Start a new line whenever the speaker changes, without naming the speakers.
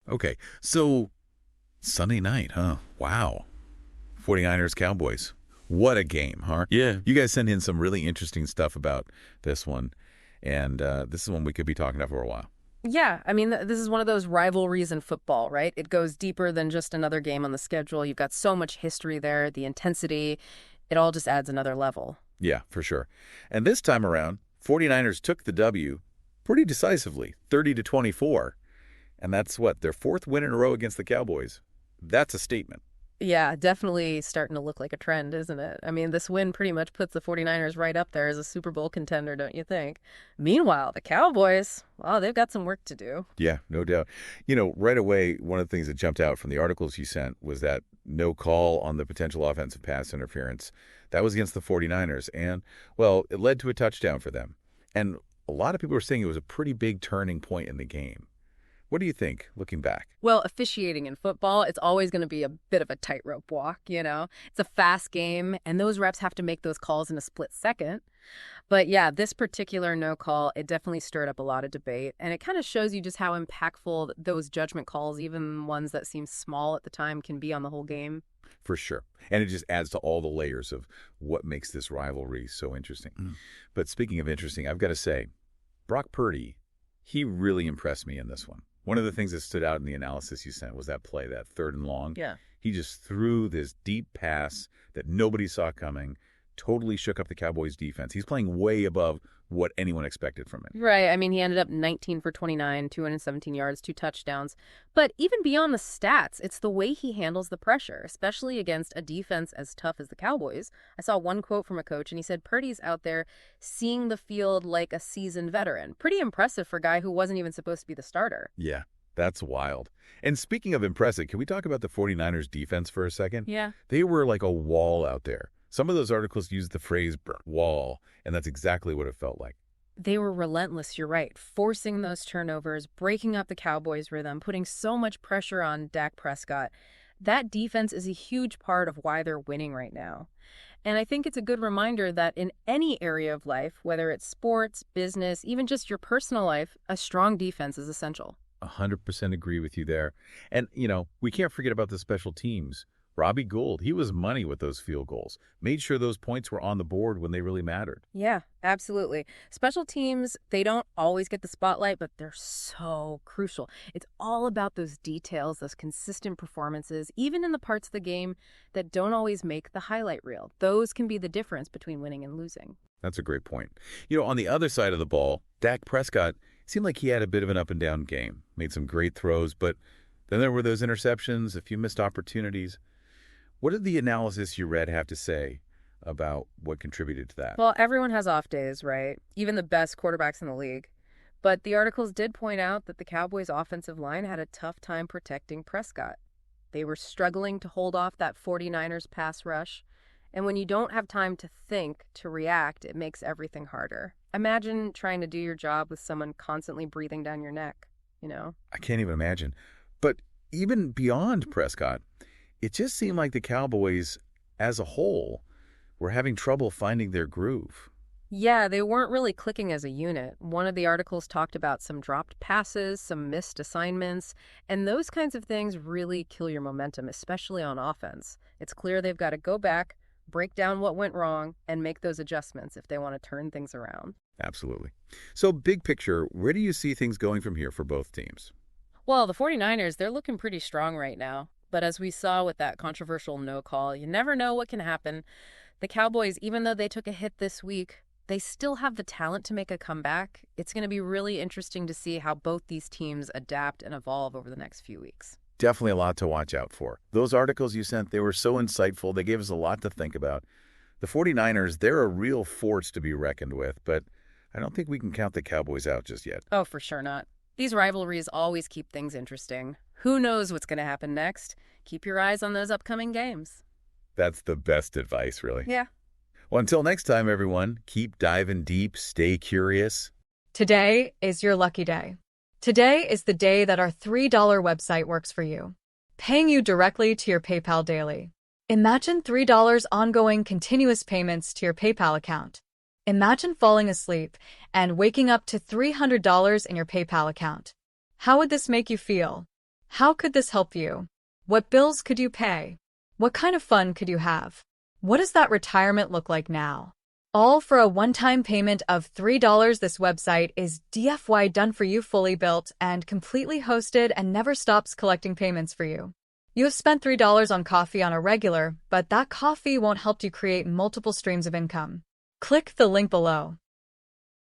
Okay, so Sunday night, huh? Wow. 49ers Cowboys. What a game, huh?
Yeah.
You guys sent in some really interesting stuff about this one, and this is one we could be talking about for a while.
Yeah, I mean, this is one of those rivalries in football, right? It goes deeper than just another game on the schedule. You've got so much history there, the intensity, it all just adds another level.
Yeah, for sure. And this time around, 49ers took the W pretty decisively, 30-24. And that's what, their fourth win in a row against the Cowboys. That's a statement.
Yeah, definitely starting to look like a trend, isn't it? I mean, this win pretty much puts the 49ers right up there as a Super Bowl contender, don't you think? Meanwhile, the Cowboys, well, they've got some work to do.
Yeah, no doubt. Right away, one of the things that jumped out from the articles you sent was that no call on the potential offensive pass interference. That was against the 49ers. And, well, it led to a touchdown for them. And a lot of people were saying it was a pretty big turning point in the game. What do you think, looking back?
Well, officiating in football, it's always going to be a bit of a tightrope walk, It's a fast game, and those reps have to make those calls in a split second. But yeah, this particular no call, it definitely stirred up a lot of debate, and it kind of shows you just how impactful those judgment calls, even ones that seem small at the time, can be on the whole game.
For sure. And it just adds to all the layers of what makes this rivalry so interesting. But speaking of interesting, I've got to say, Brock Purdy, he really impressed me in this one. One of the things that stood out in the analysis you sent was that play, that 3rd and long.
Yeah.
He just threw this deep pass that nobody saw coming, totally shook up the Cowboys' defense. He's playing way above what anyone expected from him.
Right. I mean, he ended up 19 for 29, 217 yards, 2 touchdowns. But even beyond the stats, it's the way he handles the pressure, especially against a defense as tough as the Cowboys. I saw one quote from a coach, and he said Purdy's out there seeing the field like a seasoned veteran. Pretty impressive for a guy who wasn't even supposed to be the starter.
Yeah, that's wild. And speaking of impressive, can we talk about the 49ers defense for a second?
Yeah.
They were like a wall out there. Some of those articles used the phrase burnt wall, and that's exactly what it felt like.
They were relentless, you're right, forcing those turnovers, breaking up the Cowboys' rhythm, putting so much pressure on Dak Prescott. That defense is a huge part of why they're winning right now. And I think it's a good reminder that in any area of life, whether it's sports, business, even just your personal life, a strong defense is essential.
100% agree with you there. And, we can't forget about the special teams. Robbie Gould, he was money with those field goals. Made sure those points were on the board when they really mattered.
Yeah, absolutely. Special teams, they don't always get the spotlight, but they're so crucial. It's all about those details, those consistent performances, even in the parts of the game that don't always make the highlight reel. Those can be the difference between winning and losing.
That's a great point. On the other side of the ball, Dak Prescott seemed like he had a bit of an up-and-down game. Made some great throws, but then there were those interceptions, a few missed opportunities. What did the analysis you read have to say about what contributed to that?
Well, everyone has off days, right? Even the best quarterbacks in the league. But the articles did point out that the Cowboys' offensive line had a tough time protecting Prescott. They were struggling to hold off that 49ers pass rush. And when you don't have time to think, to react, it makes everything harder. Imagine trying to do your job with someone constantly breathing down your neck,
I can't even imagine. But even beyond Prescott, it just seemed like the Cowboys, as a whole, were having trouble finding their groove.
Yeah, they weren't really clicking as a unit. One of the articles talked about some dropped passes, some missed assignments, and those kinds of things really kill your momentum, especially on offense. It's clear they've got to go back, break down what went wrong, and make those adjustments if they want to turn things around.
Absolutely. So big picture, where do you see things going from here for both teams?
Well, the 49ers, they're looking pretty strong right now. But as we saw with that controversial no call, you never know what can happen. The Cowboys, even though they took a hit this week, they still have the talent to make a comeback. It's going to be really interesting to see how both these teams adapt and evolve over the next few weeks.
Definitely a lot to watch out for. Those articles you sent, they were so insightful. They gave us a lot to think about. The 49ers, they're a real force to be reckoned with, but I don't think we can count the Cowboys out just yet.
Oh, for sure not. These rivalries always keep things interesting. Who knows what's going to happen next? Keep your eyes on those upcoming games.
That's the best advice, really.
Yeah.
Well, until next time, everyone, keep diving deep, stay curious.
Today is your lucky day. Today is the day that our $3 website works for you, paying you directly to your PayPal daily. Imagine $3 ongoing continuous payments to your PayPal account. Imagine falling asleep and waking up to $300 in your PayPal account. How would this make you feel? How could this help you? What bills could you pay? What kind of fun could you have? What does that retirement look like now? All for a one-time payment of $3. This website is DFY done for you, fully built and completely hosted, and never stops collecting payments for you. You have spent $3 on coffee on a regular, but that coffee won't help you create multiple streams of income. Click the link below.